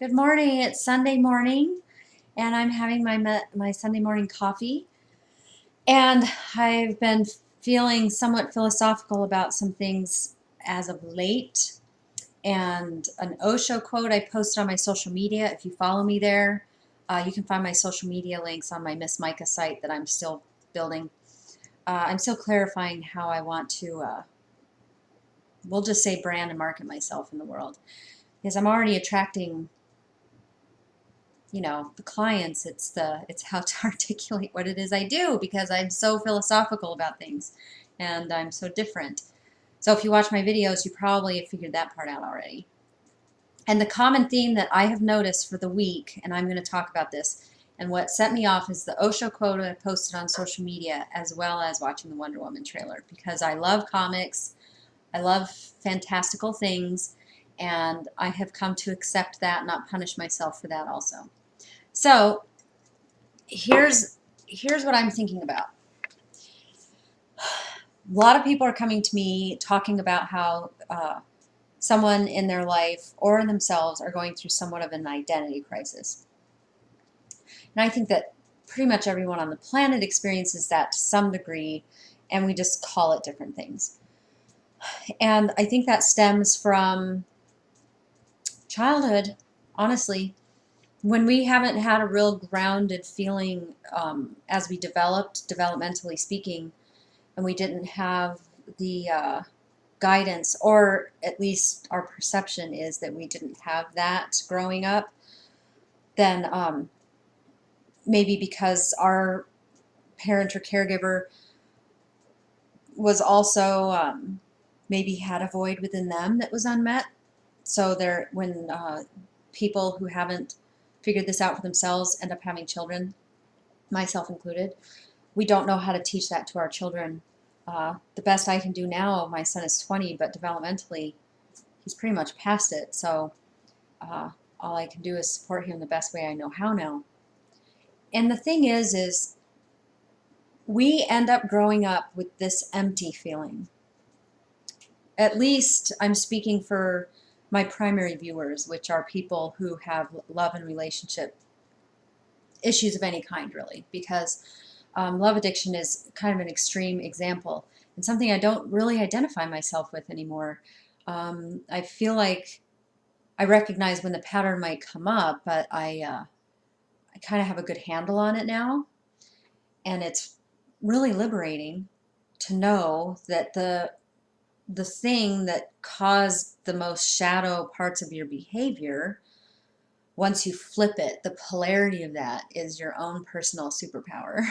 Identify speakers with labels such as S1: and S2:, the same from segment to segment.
S1: Good morning. It's Sunday morning, and I'm having my Sunday morning coffee. And I've been feeling somewhat philosophical about some things as of late. And an Osho quote I posted on my social media. If you follow me there, you can find my social media links on my Miss Micah site that I'm still building. I'm still clarifying how I want to, we'll just say, brand and market myself in the world, because I'm already attracting the clients. It's how to articulate what it is I do, because I'm so philosophical about things and I'm so different. So if you watch my videos, you probably have figured that part out already. And the common theme that I have noticed for the week, and I'm going to talk about this, and what set me off is the Osho quote I posted on social media, as well as watching the Wonder Woman trailer, because I love comics, I love fantastical things, and I have come to accept that, not punish myself for that also. So here's what I'm thinking about. A lot of people are coming to me talking about how someone in their life or themselves are going through somewhat of an identity crisis. And I think that pretty much everyone on the planet experiences that to some degree, and we just call it different things. And I think that stems from childhood, honestly. When we haven't had a real grounded feeling as we developed, developmentally speaking, and we didn't have the guidance, or at least our perception is that we didn't have that growing up, then maybe because our parent or caregiver was also maybe had a void within them that was unmet. So when people who haven't figured this out for themselves end up having children, myself included, we don't know how to teach that to our children. The best I can do now, my son is 20, but developmentally, he's pretty much past it. So all I can do is support him the best way I know how now. And the thing is we end up growing up with this empty feeling. At least I'm speaking for my primary viewers, which are people who have love and relationship issues of any kind, really, because love addiction is kind of an extreme example and something I don't really identify myself with anymore. I feel like I recognize when the pattern might come up, but I kind of have a good handle on it now, and it's really liberating to know that the thing that caused the most shadow parts of your behavior, once you flip it, the polarity of that is your own personal superpower.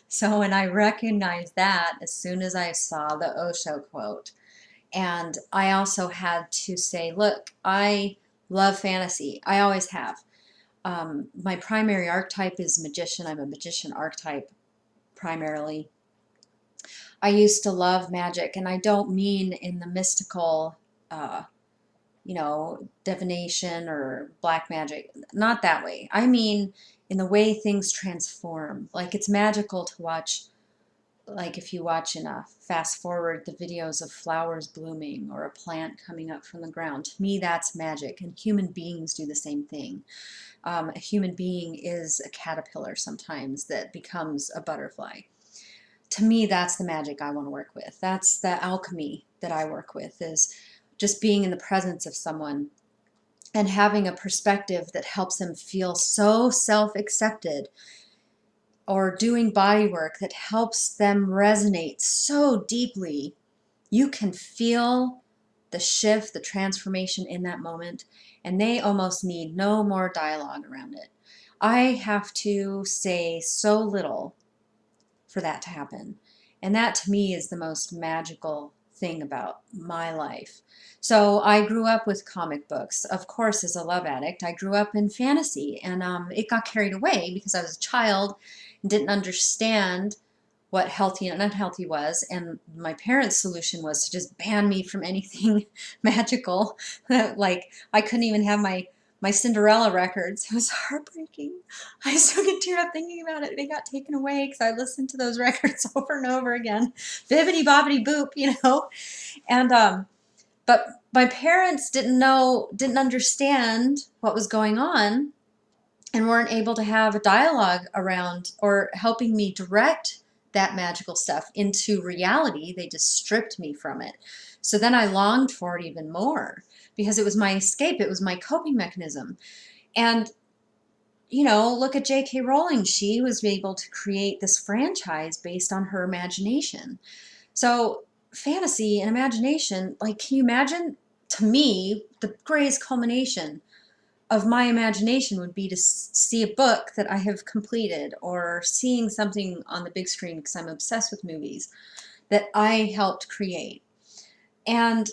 S1: So when I recognized that, as soon as I saw the Osho quote, and I also had to say, look, I love fantasy. I always have. My primary archetype is magician. I'm a magician archetype primarily. I used to love magic, and I don't mean in the mystical, uh, divination or black magic. Not that way. I mean in the way things transform. Like, it's magical to watch, like if you watch in a fast forward the videos of flowers blooming or a plant coming up from the ground. To me, that's magic, and human beings do the same thing. A human being is a caterpillar sometimes that becomes a butterfly. To me, that's the magic I want to work with. That's the alchemy that I work with, is just being in the presence of someone and having a perspective that helps them feel so self-accepted, or doing body work that helps them resonate so deeply. You can feel the shift, the transformation in that moment, and they almost need no more dialogue around it. I have to say so little for that to happen. And that, to me, is the most magical thing about my life. So I grew up with comic books. Of course, as a love addict, I grew up in fantasy, and it got carried away because I was a child and didn't understand what healthy and unhealthy was, and my parents' solution was to just ban me from anything magical. Like, I couldn't even have my Cinderella records. It was heartbreaking. I still get teared up thinking about it. They got taken away because I listened to those records over and over again. Bibbidi bobbidi boop, And But my parents didn't understand what was going on, and weren't able to have a dialogue around or helping me direct that magical stuff into reality. They just stripped me from it. So then I longed for it even more because it was my escape. It was my coping mechanism. And, look at J.K. Rowling. She was able to create this franchise based on her imagination. So fantasy and imagination, like, can you imagine, to me, the greatest culmination of my imagination would be to see a book that I have completed, or seeing something on the big screen, because I'm obsessed with movies, that I helped create. And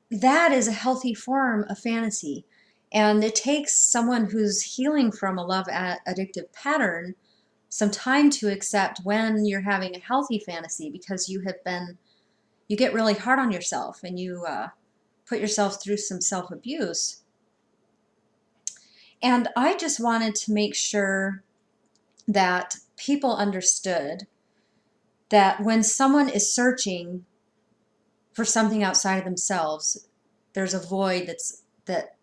S1: that is a healthy form of fantasy. And it takes someone who's healing from a love addictive pattern some time to accept when you're having a healthy fantasy, because you get really hard on yourself, and you put yourself through some self-abuse. And I just wanted to make sure that people understood that when someone is searching for something outside of themselves, there's a void that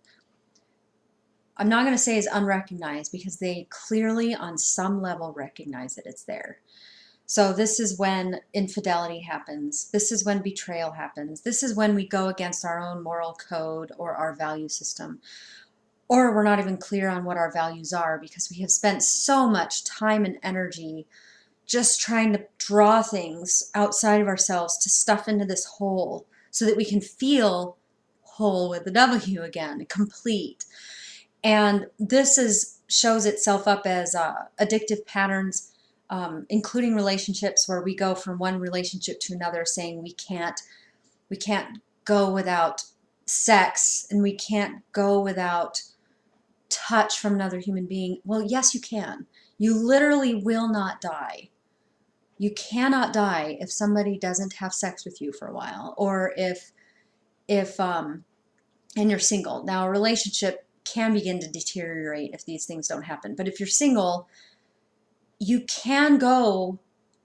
S1: I'm not going to say is unrecognized, because they clearly on some level recognize that it's there. So this is when infidelity happens. This is when betrayal happens. This is when we go against our own moral code or our value system. Or we're not even clear on what our values are, because we have spent so much time and energy just trying to draw things outside of ourselves to stuff into this hole so that we can feel whole with the W again, complete. And this shows itself up as addictive patterns, including relationships, where we go from one relationship to another saying we can't go without sex, and we can't go without touch from another human being. Well, yes, you can. You literally will not die. You cannot die if somebody doesn't have sex with you for a while, or if and you're single. Now, a relationship can begin to deteriorate if these things don't happen. But if you're single, you can go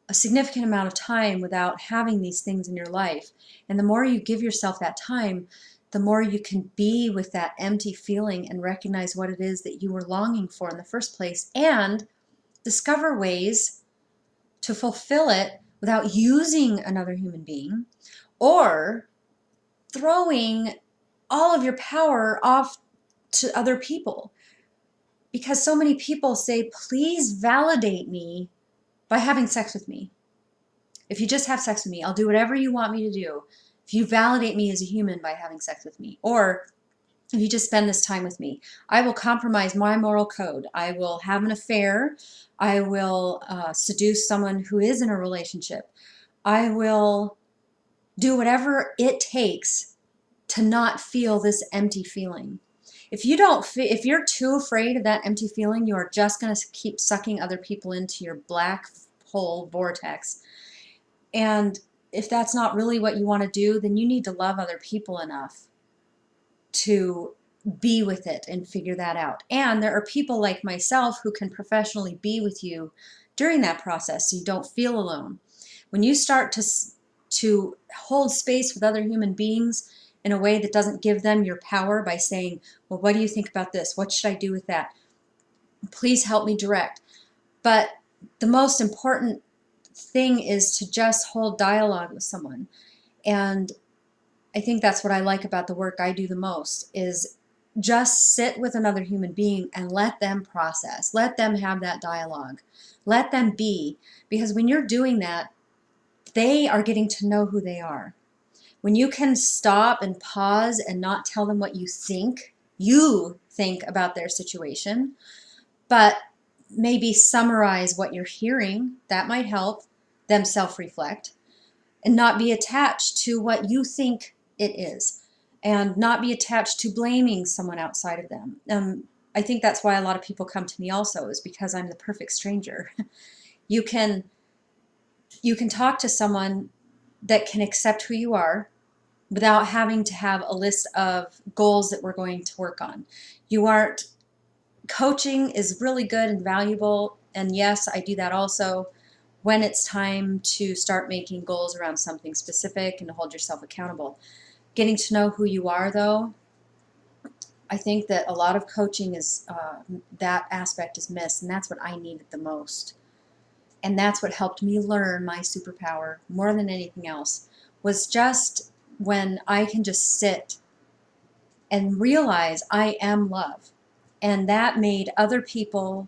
S1: a significant amount of time without having these things in your life. And the more you give yourself that time, the more you can be with that empty feeling and recognize what it is that you were longing for in the first place, and discover ways to fulfill it without using another human being or throwing all of your power off to other people. Because so many people say, please validate me by having sex with me. If you just have sex with me, I'll do whatever you want me to do. If you validate me as a human by having sex with me, or if you just spend this time with me, I will compromise my moral code. I will have an affair. I will seduce someone who is in a relationship. I will do whatever it takes to not feel this empty feeling. If you're too afraid of that empty feeling, you are just going to keep sucking other people into your black hole vortex. And if that's not really what you want to do, then you need to love other people enough to be with it and figure that out. And there are people like myself who can professionally be with you during that process, so you don't feel alone. When you start to hold space with other human beings in a way that doesn't give them your power by saying, well, what do you think about this? What should I do with that? Please help me direct. But the most important thing is to just hold dialogue with someone. And I think that's what I like about the work I do the most, is just sit with another human being and let them process. Let them have that dialogue. Let them be. Because when you're doing that, they are getting to know who they are. When you can stop and pause and not tell them what you think about their situation, but maybe summarize what you're hearing, that might help them self-reflect and not be attached to what you think it is, and not be attached to blaming someone outside of them. I think that's why a lot of people come to me also, is because I'm the perfect stranger. You can talk to someone that can accept who you are without having to have a list of goals that we're going to work on. Coaching is really good and valuable, and yes, I do that also when it's time to start making goals around something specific and to hold yourself accountable. Getting to know who you are, though, I think that a lot of coaching is that aspect is missed, and that's what I needed the most. And that's what helped me learn my superpower more than anything else, was just when I can just sit and realize I am love. And that made other people,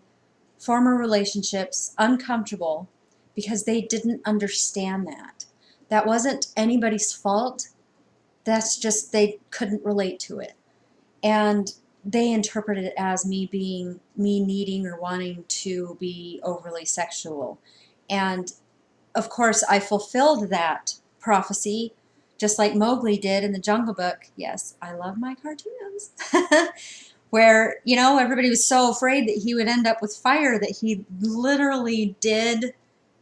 S1: former relationships, uncomfortable because they didn't understand that. That wasn't anybody's fault. That's just they couldn't relate to it. And they interpreted it as me needing or wanting to be overly sexual. And of course, I fulfilled that prophecy just like Mowgli did in the Jungle Book. Yes, I love my cartoons. Where, everybody was so afraid that he would end up with fire that he literally did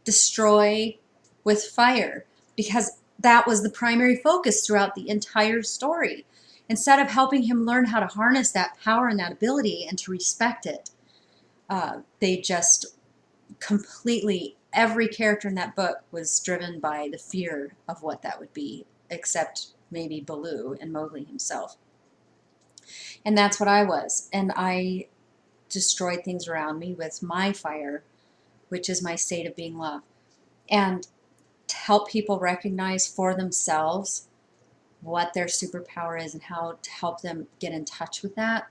S1: destroy with fire, because that was the primary focus throughout the entire story. Instead of helping him learn how to harness that power and that ability and to respect it, they just completely, every character in that book was driven by the fear of what that would be, except maybe Baloo and Mowgli himself. And that's what I was. And I destroyed things around me with my fire, which is my state of being love. And to help people recognize for themselves what their superpower is and how to help them get in touch with that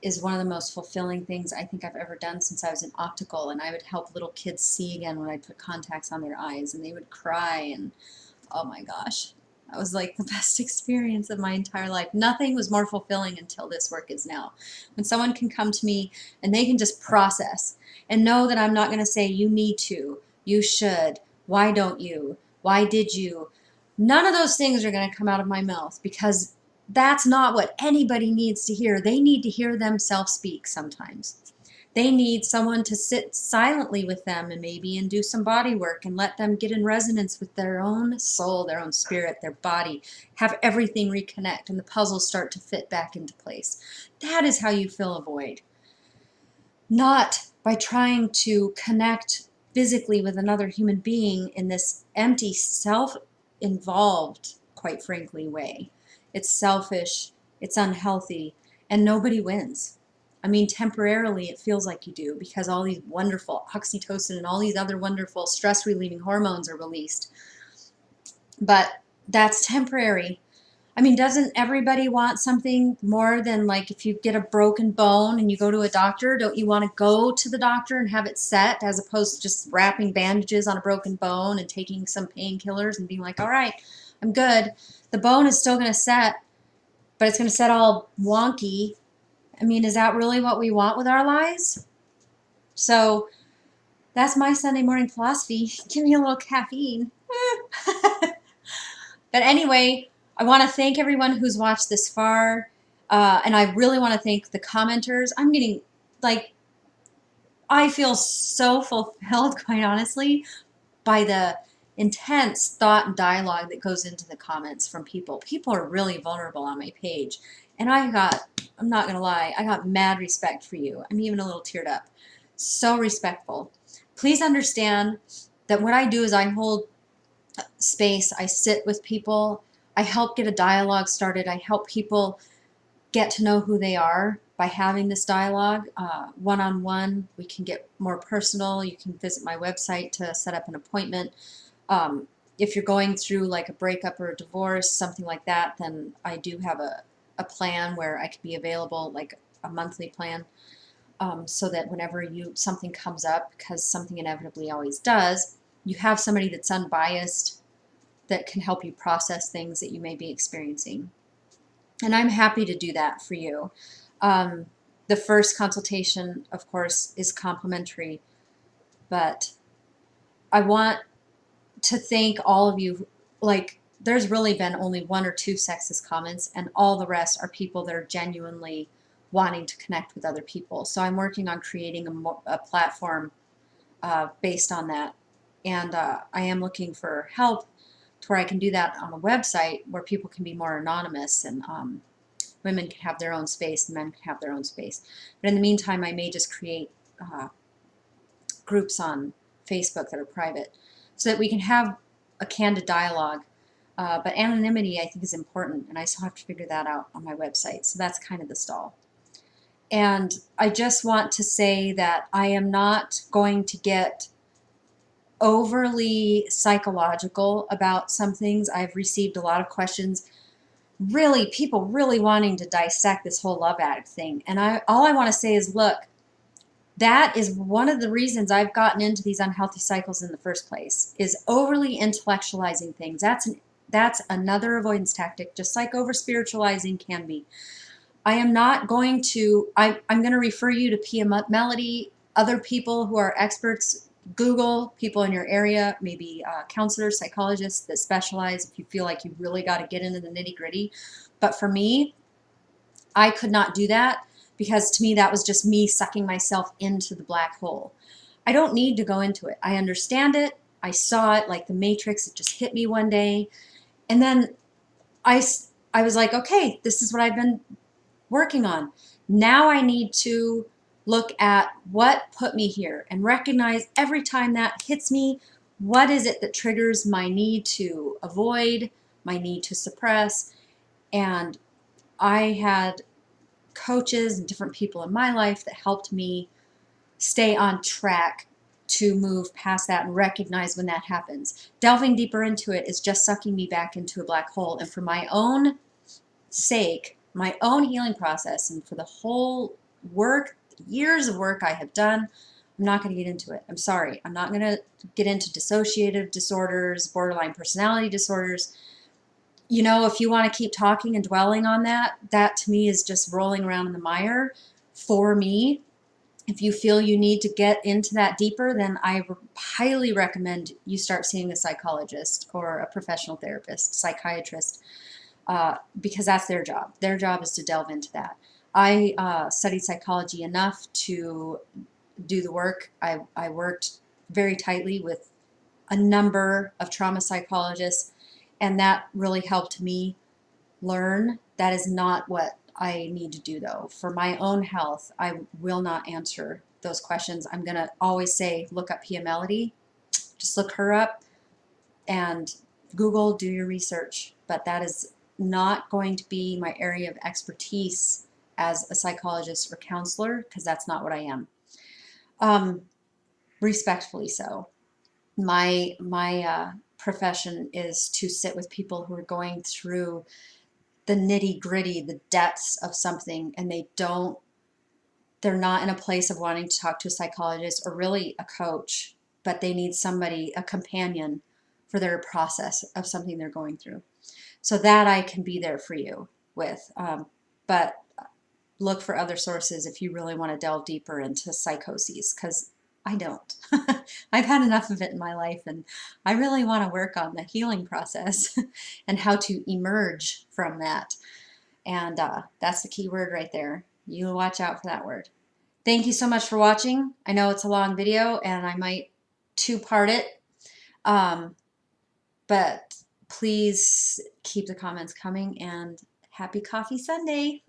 S1: is one of the most fulfilling things I think I've ever done since I was in optical. And I would help little kids see again when I put contacts on their eyes, and they would cry, and oh my gosh, that was like the best experience of my entire life. Nothing was more fulfilling until this work is now. When someone can come to me and they can just process and know that I'm not going to say, you need to, you should, why don't you, why did you? None of those things are going to come out of my mouth, because that's not what anybody needs to hear. They need to hear themselves speak sometimes. They need someone to sit silently with them and do some body work and let them get in resonance with their own soul, their own spirit, their body, have everything reconnect, and the puzzles start to fit back into place. That is how you fill a void. Not by trying to connect physically with another human being in this empty, self-involved, quite frankly, way. It's selfish, it's unhealthy, and nobody wins. I mean, temporarily it feels like you do, because all these wonderful oxytocin and all these other wonderful stress-relieving hormones are released. But that's temporary. I mean, doesn't everybody want something more than, like, if you get a broken bone and you go to a doctor, don't you want to go to the doctor and have it set, as opposed to just wrapping bandages on a broken bone and taking some painkillers and being like, all right, I'm good. The bone is still going to set, but it's going to set all wonky. I mean, is that really what we want with our lives? So that's my Sunday morning philosophy. Give me a little caffeine. But anyway, I want to thank everyone who's watched this far. And I really want to thank the commenters. I'm getting, like, I feel so fulfilled, quite honestly, by the intense thought and dialogue that goes into the comments from people. People are really vulnerable on my page. And I'm not going to lie, I got mad respect for you. I'm even a little teared up. So respectful. Please understand that what I do is I hold space, I sit with people, I help get a dialogue started, I help people get to know who they are by having this dialogue one-on-one. We can get more personal. You can visit my website to set up an appointment. If you're going through like a breakup or a divorce, something like that, then I do have a plan where I could be available, like a monthly plan, so that whenever something comes up, because something inevitably always does, you have somebody that's unbiased that can help you process things that you may be experiencing. And I'm happy to do that for you. The first consultation, of course, is complimentary, but I want to thank all of you. Like, there's really been only 1 or 2 sexist comments, and all the rest are people that are genuinely wanting to connect with other people. So I'm working on creating a platform based on that. And I am looking for help to where I can do that on a website where people can be more anonymous, and women can have their own space and men can have their own space. But in the meantime, I may just create groups on Facebook that are private so that we can have a candid dialogue But anonymity, I think, is important, and I still have to figure that out on my website. So that's kind of the stall. And I just want to say that I am not going to get overly psychological about some things. I've received a lot of questions, really, people really wanting to dissect this whole love addict thing. And all I want to say is, look, that is one of the reasons I've gotten into these unhealthy cycles in the first place, is overly intellectualizing things. That's another avoidance tactic, just like over spiritualizing can be. I am not going to, I'm going to refer you to Pia Melody, other people who are experts. Google people in your area, maybe counselors, psychologists that specialize if you feel like you really got to get into the nitty gritty. But for me, I could not do that, because to me that was just me sucking myself into the black hole. I don't need to go into it. I understand it. I saw it like the Matrix. It just hit me one day. And then I was like, okay, this is what I've been working on. Now I need to look at what put me here and recognize every time that hits me, what is it that triggers my need to avoid, my need to suppress. And I had coaches and different people in my life that helped me stay on track to move past that and recognize when that happens. Delving deeper into it is just sucking me back into a black hole. And for my own sake, my own healing process, and for the whole work, years of work I have done, I'm not going to get into it. I'm sorry. I'm not going to get into dissociative disorders, borderline personality disorders. You know, if you want to keep talking and dwelling on that, that to me is just rolling around in the mire. For me, if you feel you need to get into that deeper, then I highly recommend you start seeing a psychologist or a professional therapist, psychiatrist, because that's their job. Their job is to delve into that. I studied psychology enough to do the work. I worked very tightly with a number of trauma psychologists, and that really helped me learn. That is not what I need to do, though. For my own health, I will not answer those questions. I'm going to always say, look up Pia Melody. Just look her up and Google, do your research. But that is not going to be my area of expertise as a psychologist or counselor, because that's not what I am. Respectfully so. My profession is to sit with people who are going through the nitty gritty, the depths of something, and they're not in a place of wanting to talk to a psychologist or really a coach, but they need somebody, a companion for their process of something they're going through. So that I can be there for you with, but look for other sources if you really want to delve deeper into psychoses, because I don't. I've had enough of it in my life, and I really want to work on the healing process and how to emerge from that. And that's the key word right there. You watch out for that word. Thank you so much for watching. I know it's a long video, and I might two-part it, but please keep the comments coming, and happy Coffee Sunday.